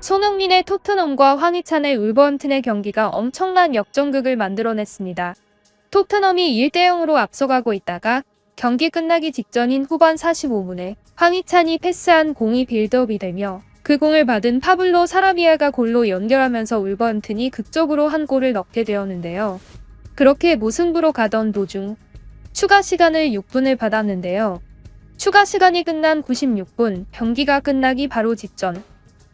손흥민의 토트넘과 황희찬의 울버햄튼의 경기가 엄청난 역전극을 만들어냈습니다. 토트넘이 1대0으로 앞서가고 있다가 경기 끝나기 직전인 후반 45분에 황희찬이 패스한 공이 빌드업이 되며 그 공을 받은 파블로 사라비아가 골로 연결하면서 울버햄튼이 극적으로 한 골을 넣게 되었는데요. 그렇게 무승부로 가던 도중 추가 시간을 6분을 받았는데요. 추가 시간이 끝난 96분, 경기가 끝나기 바로 직전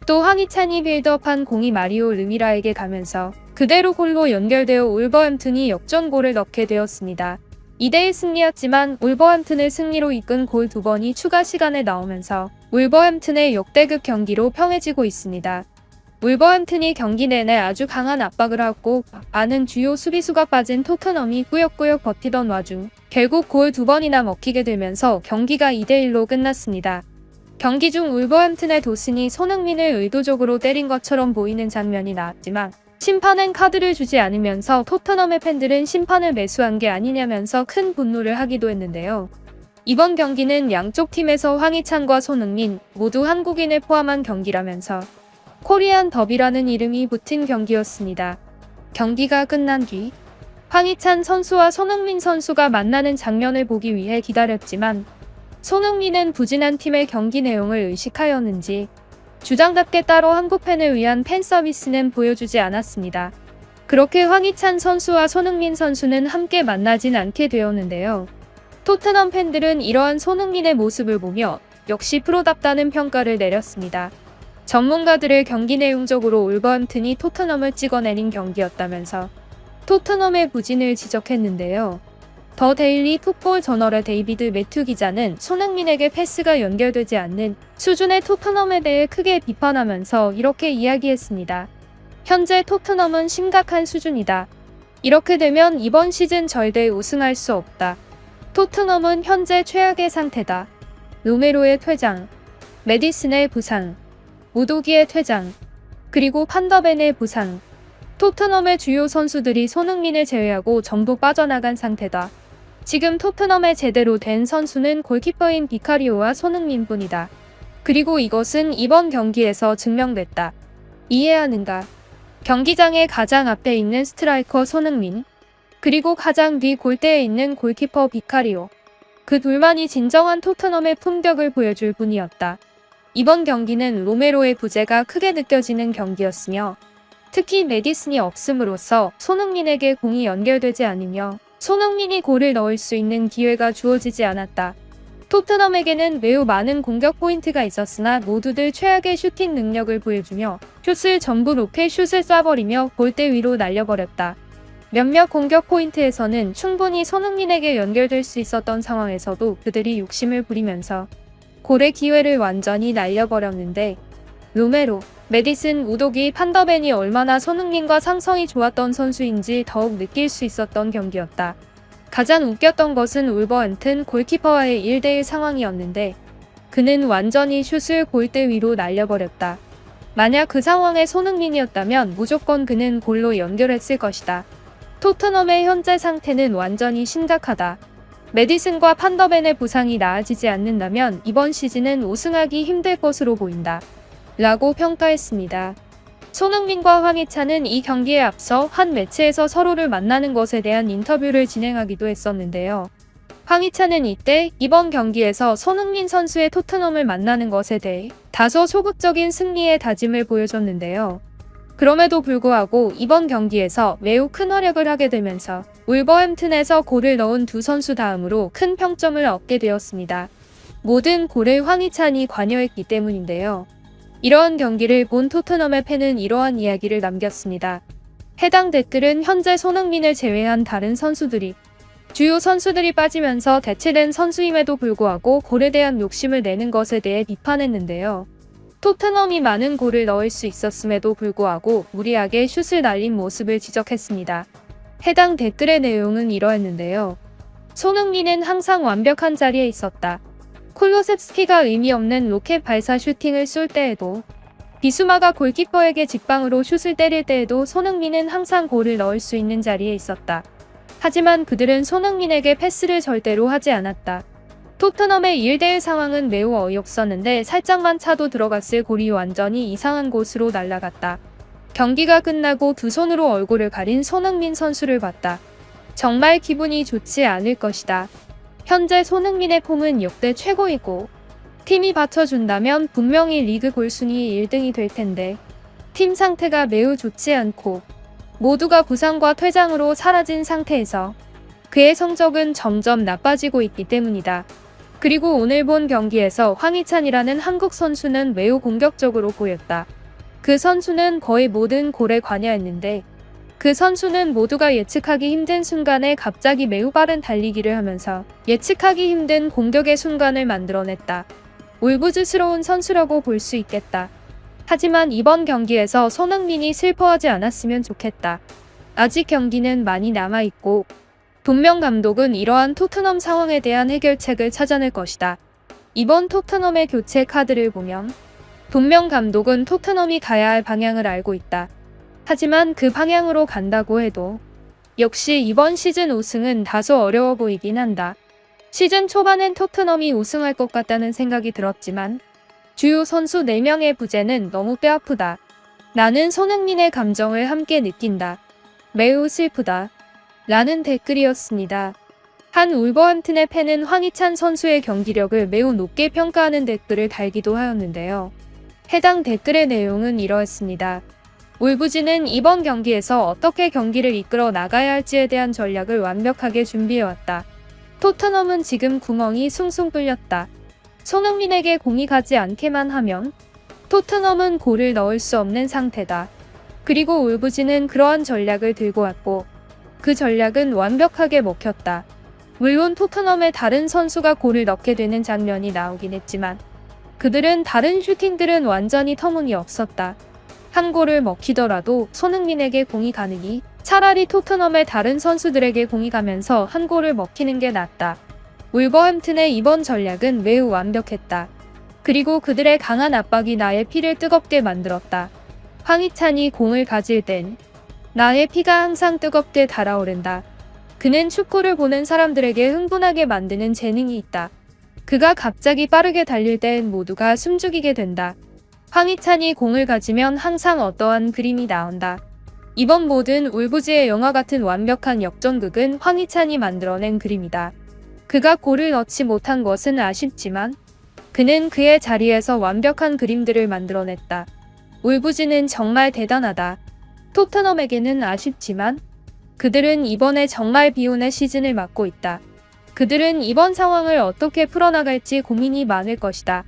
또 황희찬이 빌드업한 공이 마리오 르미라에게 가면서 그대로 골로 연결되어 울버햄튼이 역전골을 넣게 되었습니다. 2대1 승리였지만 울버햄튼을 승리로 이끈 골 2번이 추가 시간에 나오면서 울버햄튼의 역대급 경기로 평해지고 있습니다. 울버햄튼이 경기 내내 아주 강한 압박을 하고 많은 주요 수비수가 빠진 토트넘이 꾸역꾸역 버티던 와중 결국 골 2번이나 먹히게 되면서 경기가 2대1로 끝났습니다. 경기 중 울버햄튼의 도슨이 손흥민을 의도적으로 때린 것처럼 보이는 장면이 나왔지만 심판은 카드를 주지 않으면서 토트넘의 팬들은 심판을 매수한 게 아니냐면서 큰 분노를 하기도 했는데요. 이번 경기는 양쪽 팀에서 황희찬과 손흥민 모두 한국인을 포함한 경기라면서 코리안 더비라는 이름이 붙은 경기였습니다. 경기가 끝난 뒤 황희찬 선수와 손흥민 선수가 만나는 장면을 보기 위해 기다렸지만 손흥민은 부진한 팀의 경기 내용을 의식하였는지 주장답게 따로 한국 팬을 위한 팬 서비스는 보여주지 않았습니다. 그렇게 황희찬 선수와 손흥민 선수는 함께 만나진 않게 되었는데요. 토트넘 팬들은 이러한 손흥민의 모습을 보며 역시 프로답다는 평가를 내렸습니다. 전문가들의 경기 내용적으로 울버햄튼이 토트넘을 찍어내린 경기였다면서 토트넘의 부진을 지적했는데요. 더 데일리 풋볼 저널의 데이비드 매튜 기자는 손흥민에게 패스가 연결되지 않는 수준의 토트넘에 대해 크게 비판하면서 이렇게 이야기했습니다. 현재 토트넘은 심각한 수준이다. 이렇게 되면 이번 시즌 절대 우승할 수 없다. 토트넘은 현재 최악의 상태다. 로메로의 퇴장, 메디슨의 부상, 우도기의 퇴장, 그리고 판더벤의 부상. 토트넘의 주요 선수들이 손흥민을 제외하고 전부 빠져나간 상태다. 지금 토트넘에 제대로 된 선수는 골키퍼인 비카리오와 손흥민뿐이다. 그리고 이것은 이번 경기에서 증명됐다. 이해하는가? 경기장의 가장 앞에 있는 스트라이커 손흥민, 그리고 가장 뒤 골대에 있는 골키퍼 비카리오. 그 둘만이 진정한 토트넘의 품격을 보여줄 뿐이었다. 이번 경기는 로메로의 부재가 크게 느껴지는 경기였으며 특히 메디슨이 없음으로써 손흥민에게 공이 연결되지 않으며 손흥민이 골을 넣을 수 있는 기회가 주어지지 않았다. 토트넘에게는 매우 많은 공격 포인트가 있었으나 모두들 최악의 슈팅 능력을 보여주며 슛을 전부 로켓 슛을 쏴버리며 골대 위로 날려버렸다. 몇몇 공격 포인트에서는 충분히 손흥민에게 연결될 수 있었던 상황에서도 그들이 욕심을 부리면서 골의 기회를 완전히 날려버렸는데 로메로, 메디슨, 우도기, 판더벤이 얼마나 손흥민과 상성이 좋았던 선수인지 더욱 느낄 수 있었던 경기였다. 가장 웃겼던 것은 울버햄튼 골키퍼와의 1대1 상황이었는데 그는 완전히 슛을 골대 위로 날려버렸다. 만약 그 상황에 손흥민이었다면 무조건 그는 골로 연결했을 것이다. 토트넘의 현재 상태는 완전히 심각하다. 메디슨과 판더벤의 부상이 나아지지 않는다면 이번 시즌은 우승하기 힘들 것으로 보인다. 라고 평가했습니다. 손흥민과 황희찬은 이 경기에 앞서 한 매체에서 서로를 만나는 것에 대한 인터뷰를 진행하기도 했었는데요. 황희찬은 이때 이번 경기에서 손흥민 선수의 토트넘을 만나는 것에 대해 다소 소극적인 승리의 다짐을 보여줬는데요. 그럼에도 불구하고 이번 경기에서 매우 큰 활약을 하게 되면서 울버햄튼에서 골을 넣은 두 선수 다음으로 큰 평점을 얻게 되었습니다. 모든 골에 황희찬이 관여했기 때문인데요. 이러한 경기를 본 토트넘의 팬은 이러한 이야기를 남겼습니다. 해당 댓글은 현재 손흥민을 제외한 다른 선수들이 주요 선수들이 빠지면서 대체된 선수임에도 불구하고 골에 대한 욕심을 내는 것에 대해 비판했는데요. 토트넘이 많은 골을 넣을 수 있었음에도 불구하고 무리하게 슛을 날린 모습을 지적했습니다. 해당 댓글의 내용은 이러했는데요. 손흥민은 항상 완벽한 자리에 있었다. 쿨루셉스키가 의미 없는 로켓 발사 슈팅을 쏠 때에도 비수마가 골키퍼에게 직방으로 슛을 때릴 때에도 손흥민은 항상 골을 넣을 수 있는 자리에 있었다. 하지만 그들은 손흥민에게 패스를 절대로 하지 않았다. 토트넘의 1대1 상황은 매우 어이없었는데 살짝만 차도 들어갔을 골이 완전히 이상한 곳으로 날아갔다. 경기가 끝나고 두 손으로 얼굴을 가린 손흥민 선수를 봤다. 정말 기분이 좋지 않을 것이다. 현재 손흥민의 폼은 역대 최고이고 팀이 받쳐준다면 분명히 리그 골 순위 1등이 될 텐데 팀 상태가 매우 좋지 않고 모두가 부상과 퇴장으로 사라진 상태에서 그의 성적은 점점 나빠지고 있기 때문이다. 그리고 오늘 본 경기에서 황희찬이라는 한국 선수는 매우 공격적으로 보였다. 그 선수는 거의 모든 골에 관여했는데 그 선수는 모두가 예측하기 힘든 순간에 갑자기 매우 빠른 달리기를 하면서 예측하기 힘든 공격의 순간을 만들어냈다. 울부짖스러운 선수라고 볼 수 있겠다. 하지만 이번 경기에서 손흥민이 슬퍼하지 않았으면 좋겠다. 아직 경기는 많이 남아있고 돈명 감독은 이러한 토트넘 상황에 대한 해결책을 찾아낼 것이다. 이번 토트넘의 교체 카드를 보면 돈명 감독은 토트넘이 가야 할 방향을 알고 있다. 하지만 그 방향으로 간다고 해도 역시 이번 시즌 우승은 다소 어려워 보이긴 한다. 시즌 초반엔 토트넘이 우승할 것 같다는 생각이 들었지만 주요 선수 4명의 부재는 너무 뼈아프다. 나는 손흥민의 감정을 함께 느낀다. 매우 슬프다. 라는 댓글이었습니다. 한 울버햄튼의 팬은 황희찬 선수의 경기력을 매우 높게 평가하는 댓글을 달기도 하였는데요. 해당 댓글의 내용은 이러했습니다. 울부지는 이번 경기에서 어떻게 경기를 이끌어 나가야 할지에 대한 전략을 완벽하게 준비해왔다. 토트넘은 지금 구멍이 숭숭 뚫렸다. 손흥민에게 공이 가지 않게만 하면 토트넘은 골을 넣을 수 없는 상태다. 그리고 울부지는 그러한 전략을 들고 왔고 그 전략은 완벽하게 먹혔다. 물론 토트넘의 다른 선수가 골을 넣게 되는 장면이 나오긴 했지만 그들은 다른 슈팅들은 완전히 터무니없었다. 한 골을 먹히더라도 손흥민에게 공이 가느니 차라리 토트넘의 다른 선수들에게 공이 가면서 한 골을 먹히는 게 낫다. 울버햄튼의 이번 전략은 매우 완벽했다. 그리고 그들의 강한 압박이 나의 피를 뜨겁게 만들었다. 황희찬이 공을 가질 땐 나의 피가 항상 뜨겁게 달아오른다. 그는 축구를 보는 사람들에게 흥분하게 만드는 재능이 있다. 그가 갑자기 빠르게 달릴 땐 모두가 숨죽이게 된다. 황희찬이 공을 가지면 항상 어떠한 그림이 나온다. 이번 모든 울부지의 영화 같은 완벽한 역전극은 황희찬이 만들어낸 그림이다. 그가 골을 넣지 못한 것은 아쉽지만 그는 그의 자리에서 완벽한 그림들을 만들어냈다. 울부지는 정말 대단하다. 토트넘에게는 아쉽지만 그들은 이번에 정말 비운의 시즌을 맞고 있다. 그들은 이번 상황을 어떻게 풀어나갈지 고민이 많을 것이다.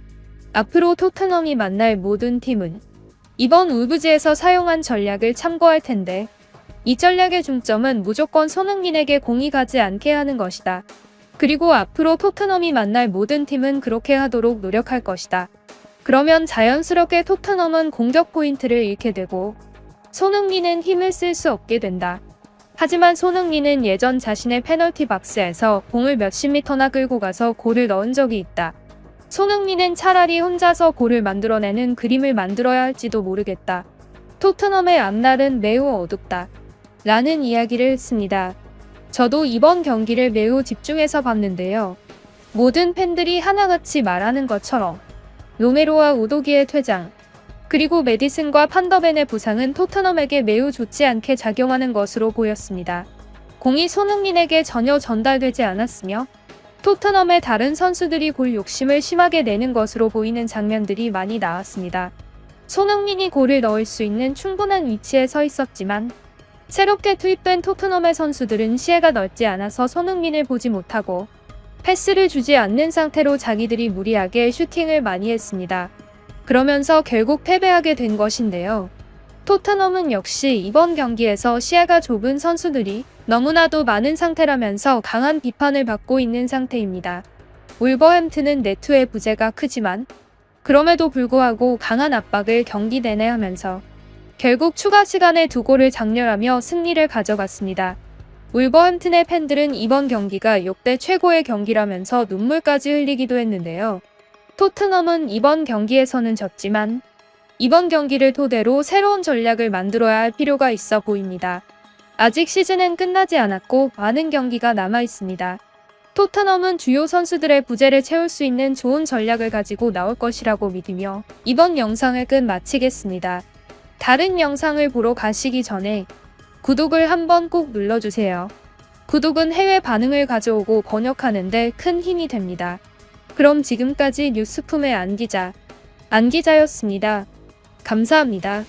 앞으로 토트넘이 만날 모든 팀은 이번 울부지에서 사용한 전략을 참고할 텐데 이 전략의 중점은 무조건 손흥민에게 공이 가지 않게 하는 것이다. 그리고 앞으로 토트넘이 만날 모든 팀은 그렇게 하도록 노력할 것이다. 그러면 자연스럽게 토트넘은 공격 포인트를 잃게 되고 손흥민은 힘을 쓸 수 없게 된다. 하지만 손흥민은 예전 자신의 페널티 박스에서 공을 몇십 미터나 끌고 가서 골을 넣은 적이 있다. 손흥민은 차라리 혼자서 골을 만들어내는 그림을 만들어야 할지도 모르겠다. 토트넘의 앞날은 매우 어둡다. 라는 이야기를 했습니다. 저도 이번 경기를 매우 집중해서 봤는데요. 모든 팬들이 하나같이 말하는 것처럼 로메로와 우도기의 퇴장, 그리고 메디슨과 판더벤의 부상은 토트넘에게 매우 좋지 않게 작용하는 것으로 보였습니다. 공이 손흥민에게 전혀 전달되지 않았으며 토트넘의 다른 선수들이 골 욕심을 심하게 내는 것으로 보이는 장면들이 많이 나왔습니다. 손흥민이 골을 넣을 수 있는 충분한 위치에 서 있었지만 새롭게 투입된 토트넘의 선수들은 시야가 넓지 않아서 손흥민을 보지 못하고 패스를 주지 않는 상태로 자기들이 무리하게 슈팅을 많이 했습니다. 그러면서 결국 패배하게 된 것인데요. 토트넘은 역시 이번 경기에서 시야가 좁은 선수들이 너무나도 많은 상태라면서 강한 비판을 받고 있는 상태입니다. 울버햄튼은 네트의 부재가 크지만 그럼에도 불구하고 강한 압박을 경기 내내 하면서 결국 추가 시간에 2골을 장렬하며 승리를 가져갔습니다. 울버햄튼의 팬들은 이번 경기가 역대 최고의 경기라면서 눈물까지 흘리기도 했는데요. 토트넘은 이번 경기에서는 졌지만 이번 경기를 토대로 새로운 전략을 만들어야 할 필요가 있어 보입니다. 아직 시즌은 끝나지 않았고 많은 경기가 남아 있습니다. 토트넘은 주요 선수들의 부재를 채울 수 있는 좋은 전략을 가지고 나올 것이라고 믿으며 이번 영상을 끝마치겠습니다. 다른 영상을 보러 가시기 전에 구독을 한번 꼭 눌러주세요. 구독은 해외 반응을 가져오고 번역하는 데 큰 힘이 됩니다. 그럼 지금까지 뉴스품의 안기자였습니다. 감사합니다.